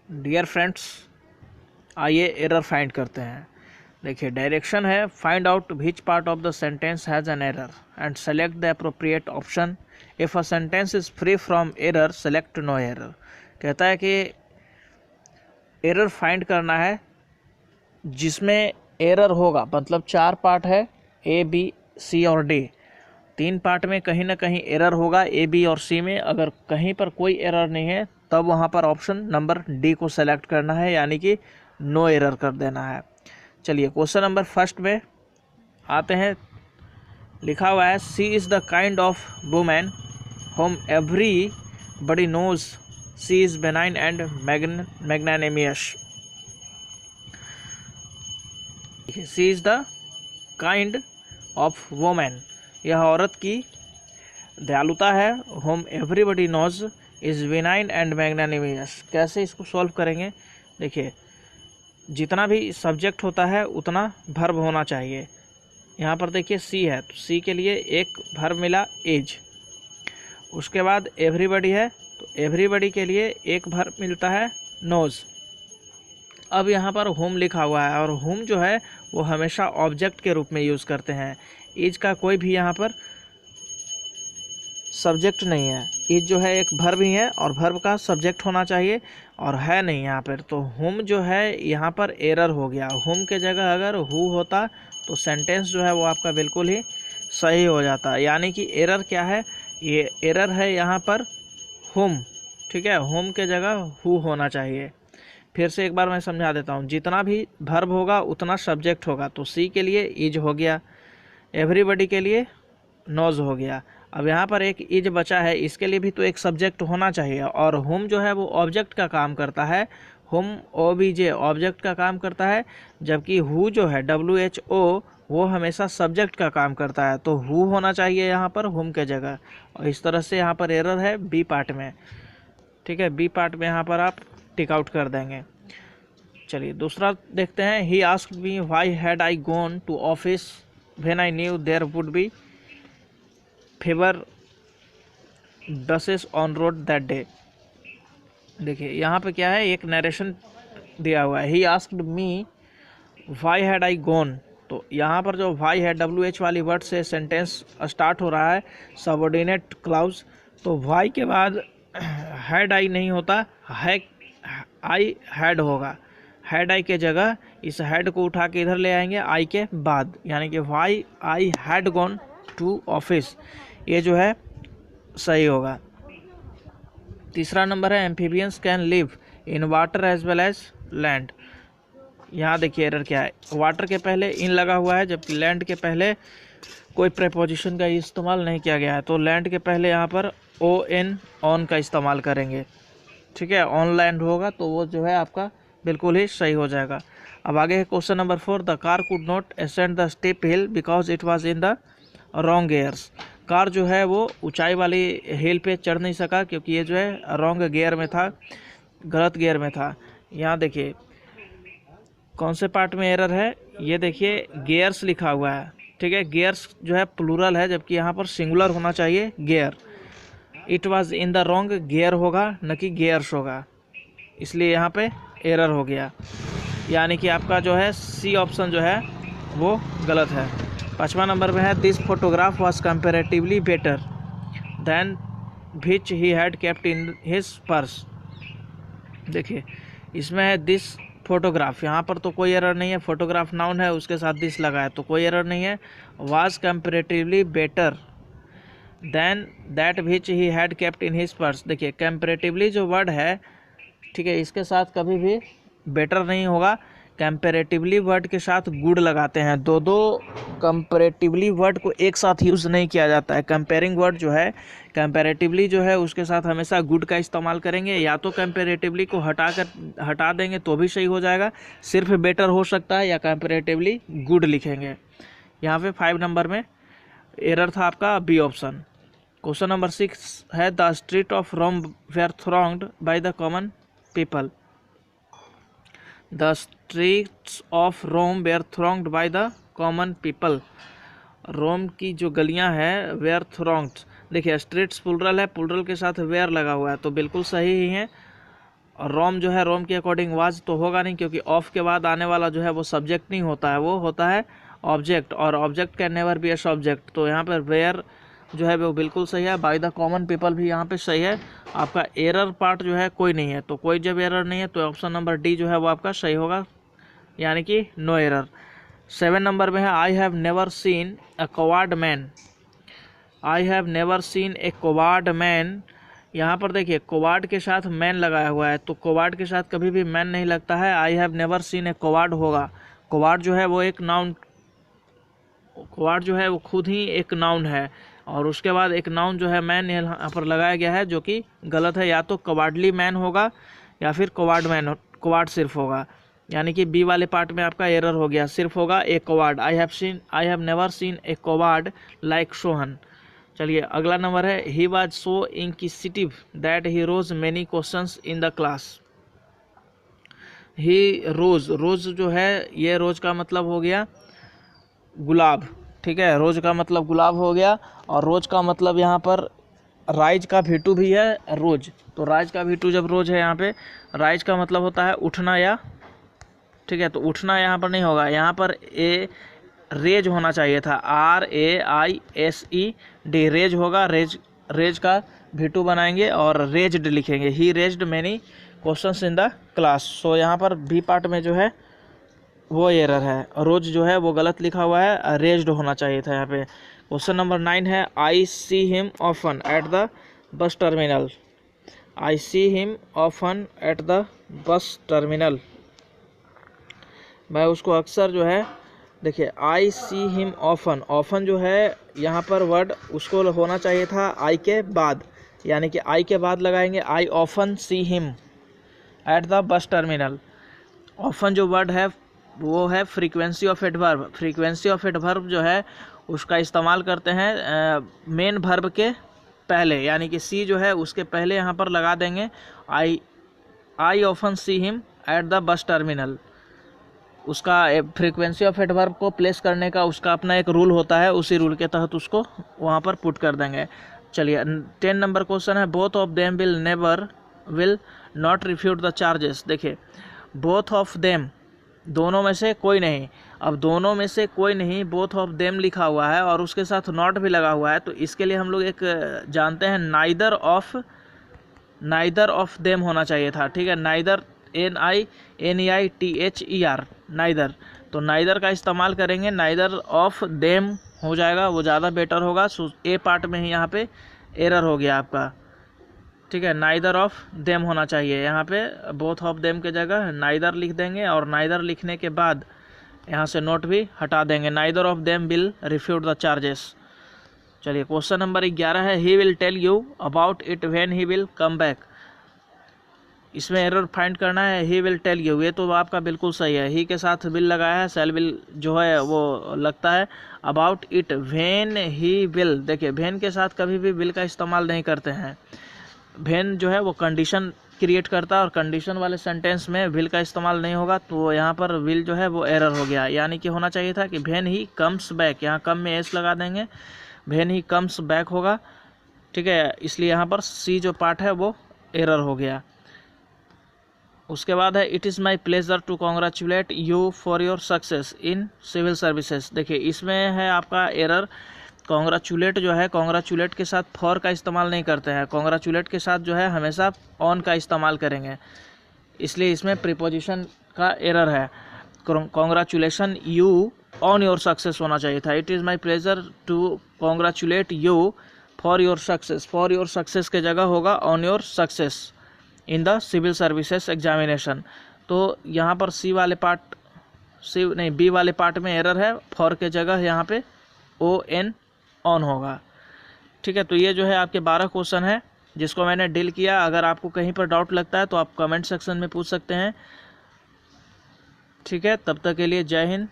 Dear friends, आइए error find करते हैं। देखिए, डायरेक्शन है find out which part of the sentence has an error and select the appropriate option. If a sentence is free from error select no error. कहता है कि error find करना है जिसमें एरर होगा, मतलब 4 पार्ट है, ए बी सी और डी। 3 पार्ट में कहीं ना कहीं एरर होगा, ए बी और सी में। अगर कहीं पर कोई एरर नहीं है तब वहाँ पर ऑप्शन नंबर डी को सेलेक्ट करना है, यानी कि नो एरर कर देना है। चलिए क्वेश्चन नंबर फर्स्ट में आते हैं। लिखा हुआ है she is the kind of women whom everybody knows she is benign and magnanimous. She is the kind of women, यह औरत की दयालुता है। Whom everybody knows is benign and magnanimous. कैसे इसको सॉल्व करेंगे? देखिए, जितना भी सब्जेक्ट होता है उतना वर्ब होना चाहिए। यहाँ पर देखिए सी है तो सी के लिए एक वर्ब मिला एज। उसके बाद एवरीबडी है तो एवरीबडी के लिए एक वर्ब मिलता है नोज। अब यहाँ पर होम लिखा हुआ है और होम जो है वो हमेशा ऑब्जेक्ट के रूप में यूज़ करते हैं। एज का कोई भी यहाँ पर सब्जेक्ट नहीं है। एज जो है एक वर्ब ही है और वर्ब का सब्जेक्ट होना चाहिए और है नहीं यहाँ पर। तो होम जो है यहाँ पर एरर हो गया। होम के जगह अगर हु होता तो सेंटेंस जो है वो आपका बिल्कुल ही सही हो जाता। यानी कि एरर क्या है? ये एरर है यहाँ पर होम। ठीक है, होम के जगह हु होना चाहिए। फिर से एक बार मैं समझा देता हूँ। जितना भी वर्ब होगा उतना सब्जेक्ट होगा। तो सी के लिए इज हो गया, एवरीबडी के लिए नोज हो गया। अब यहाँ पर एक इज बचा है, इसके लिए भी तो एक सब्जेक्ट होना चाहिए। और होम जो है वो ऑब्जेक्ट का काम करता है। होम OBJ ऑब्जेक्ट का काम करता है, जबकि हु जो है WHO वो हमेशा सब्जेक्ट का काम करता है। तो हु होना चाहिए यहाँ पर होम के जगह। और इस तरह से यहाँ पर एरर है बी पार्ट में। ठीक है, बी पार्ट में यहाँ पर आप टिक आउट कर देंगे। चलिए दूसरा देखते हैं। He asked me why had I gone to office when I knew there would be fewer buses on road that day. देखिए यहाँ पे क्या है, एक नरेशन दिया हुआ है। ही asked me why had I gone. तो यहाँ पर जो व्हाई है WH वाली वर्ड से सेंटेंस स्टार्ट हो रहा है, सबऑर्डिनेट क्लाउज। तो व्हाई के बाद हैड आई नहीं होता, है आई हैड होगा। हैड आई के जगह इस हैड को उठा के इधर ले आएंगे आई के बाद, यानी कि why I had gone to office. ये जो है सही होगा। तीसरा नंबर है amphibians can live in water as well as land. यहाँ देखिए एरर क्या है, वाटर के पहले इन लगा हुआ है जबकि लैंड के पहले कोई प्रेपोजिशन का इस्तेमाल नहीं किया गया है। तो लैंड के पहले यहाँ पर ON ऑन का इस्तेमाल करेंगे। ठीक है, ऑन लैंड होगा तो वो जो है आपका बिल्कुल ही सही हो जाएगा। अब आगे है question number 4। The car could not ascend the step hill because it was in the wrong gears. Car जो है वो ऊंचाई वाली हिल पे चढ़ नहीं सका क्योंकि ये जो है रॉन्ग गियर में था, गलत गियर में था। यहाँ देखिए कौन से पार्ट में एरर है, ये देखिए गियर्स लिखा हुआ है। ठीक है, गियर्स जो है प्लूरल है जबकि यहाँ पर सिंगुलर होना चाहिए gear. It was in the wrong gear होगा न कि गियर्स होगा, इसलिए यहाँ पे एरर हो गया। यानी कि आपका जो है सी ऑप्शन जो है वो गलत है। 5वां नंबर में है this photograph was comparatively better than which he had kept in his purse. देखिए इसमें है दिस फोटोग्राफ, यहाँ पर तो कोई एरर नहीं है। फोटोग्राफ नाउन है, उसके साथ दिस लगा है तो कोई एरर नहीं है। Was comparatively better than that which he had kept in his purse. देखिए कंपेरेटिवली जो वर्ड है, ठीक है, इसके साथ कभी भी बेटर नहीं होगा। कंपेरेटिवली वर्ड के साथ गुड लगाते हैं। दो कंपेरेटिवली वर्ड को एक साथ यूज़ नहीं किया जाता है। कंपेयरिंग वर्ड जो है कंपेरेटिवली जो है उसके साथ हमेशा गुड का इस्तेमाल करेंगे। या तो कंपेरेटिवली को हटा देंगे तो भी सही हो जाएगा, सिर्फ बेटर हो सकता है, या कंपेरेटिवली गुड लिखेंगे। यहाँ पे 5 नंबर में एरर था आपका बी ऑप्शन। क्वेश्चन नंबर 6 है the street of Rome were thronged by the common people. The streets of Rome were thronged by the common people. Rome की जो गलियां हैं वेयर थ्रॉन्ग्ड। देखिए स्ट्रीट्स प्लुरल है, प्लुरल के साथ वेयर लगा हुआ है तो बिल्कुल सही ही है। और रोम जो है रोम के अकॉर्डिंग वाज तो होगा नहीं, क्योंकि ऑफ के बाद आने वाला जो है वो सब्जेक्ट नहीं होता है, वो होता है ऑब्जेक्ट, और object can never be a subject. तो यहाँ पर वेयर जो है वो बिल्कुल सही है। बाय द कॉमन पीपल भी यहाँ पे सही है। आपका एरर पार्ट जो है कोई नहीं है, तो कोई जब एरर नहीं है तो ऑप्शन नंबर डी जो है वो आपका सही होगा, यानी कि नो एरर। 7 नंबर में है आई have never seen a coward man. I have never seen A coward man. यहाँ पर देखिए कोवार्ड के साथ मैन लगाया हुआ है, तो कोवार्ड के साथ कभी भी मैन नहीं लगता है। आई हैव नेवर सीन ए कोवार्ड होगा। कोवार्ड जो है वो एक नाउन, कोवार्ड जो है वो खुद ही एक नाउन है, और उसके बाद एक नाउन जो है मैन यहाँ पर लगाया गया है, जो कि गलत है। या तो कवार्डली मैन होगा या फिर कोवार्ड मैन, कोवार्ड सिर्फ होगा, यानी कि बी वाले पार्ट में आपका एरर हो गया, सिर्फ होगा a coward. I have never seen a coward like Sohan. चलिए अगला नंबर है he was so inquisitive that he rose many questions in the class. He rose, rose जो है ये रोज का मतलब हो गया गुलाब, ठीक है, रोज का मतलब गुलाब हो गया। और रोज का मतलब यहाँ पर राइज का भीटू भी है रोज, तो राइज का भीटू जब रोज है यहाँ पे, राइज का मतलब होता है उठना या, ठीक है, तो उठना यहाँ पर नहीं होगा, यहाँ पर ए रेज होना चाहिए था, RAISED रेज होगा। रेज, रेज का भीटू बनाएंगे और रेज्ड लिखेंगे। He raised many questions in the class. So यहाँ पर बी पार्ट में जो है वो एरर है, रोज जो है वो गलत लिखा हुआ है, रेज्ड होना चाहिए था यहाँ पे। क्वेश्चन नंबर 9 है I see him often at the bus terminal. I see him often at the bus terminal, मैं उसको अक्सर जो है, देखिए I see him often, often जो है यहाँ पर वर्ड उसको होना चाहिए था आई के बाद, यानी कि आई के बाद लगाएंगे I often see him at the bus terminal. Often जो वर्ड है वो है frequency of adverb. Frequency of adverb जो है उसका इस्तेमाल करते हैं मेन वर्ब के पहले, यानी कि सी जो है उसके पहले यहाँ पर लगा देंगे I often see him at the bus terminal. उसका फ्रीक्वेंसी ऑफ एडवर्ब को प्लेस करने का उसका अपना एक रूल होता है, उसी रूल के तहत उसको वहाँ पर पुट कर देंगे। चलिए 10 नंबर क्वेश्चन है both of them will not refute the charges. देखिए बोथ ऑफ देम, दोनों में से कोई नहीं। अब दोनों में से कोई नहीं, बोथ ऑफ देम लिखा हुआ है और उसके साथ नॉट भी लगा हुआ है, तो इसके लिए हम लोग एक जानते हैं नाइदर ऑफ देम होना चाहिए था, ठीक है, नाइदर NINEITHER नाइदर, तो नाइदर का इस्तेमाल करेंगे, नाइदर ऑफ देम हो जाएगा, वो ज़्यादा बेटर होगा। ए पार्ट में ही यहाँ पे एरर हो गया आपका, ठीक है, नाइदर ऑफ देम होना चाहिए, यहाँ पे बोथ ऑफ देम के जगह नाइदर लिख देंगे, और नाइदर लिखने के बाद यहाँ से नोट भी हटा देंगे, neither of them will refute the charges. चलिए क्वेश्चन नंबर 11 है he will tell you about it when he will come back. इसमें एरर फाइंड करना है, ही विल टेल यू, ये तो आपका बिल्कुल सही है, ही के साथ विल लगाया है, सेल विल जो है वो लगता है। About it when he will, देखिए व्हेन के साथ कभी भी विल का इस्तेमाल नहीं करते हैं, व्हेन जो है वो कंडीशन क्रिएट करता है और कंडीशन वाले सेंटेंस में विल का इस्तेमाल नहीं होगा, तो यहाँ पर विल जो है वो एरर हो गया, यानी कि होना चाहिए था कि व्हेन ही कम्स बैक, यहाँ कम में एस लगा देंगे, व्हेन ही कम्स बैक होगा, ठीक है, इसलिए यहाँ पर सी जो पार्ट है वो एरर हो गया। उसके बाद है it is my pleasure to congratulate you for your success in civil services. देखिए इसमें है आपका एरर, कॉन्ग्रेचुलेट जो है, कॉन्ग्रेचुलेट के साथ फॉर का इस्तेमाल नहीं करते हैं, कॉन्ग्रेचुलेट के साथ जो है हमेशा ऑन का इस्तेमाल करेंगे, इसलिए इसमें प्रीपोजिशन का एरर है। Congratulation you on your success होना चाहिए था, it is my pleasure to congratulate you for your success, for your success के जगह होगा on your success in the civil services examination. तो यहाँ पर सी वाले पार्ट, बी वाले पार्ट में एरर है, फॉर के जगह यहाँ पे ON ऑन होगा, ठीक है। तो ये जो है आपके 12 क्वेश्चन है जिसको मैंने डील किया। अगर आपको कहीं पर डाउट लगता है तो आप कमेंट सेक्शन में पूछ सकते हैं, ठीक है। तब तक के लिए जय हिंद।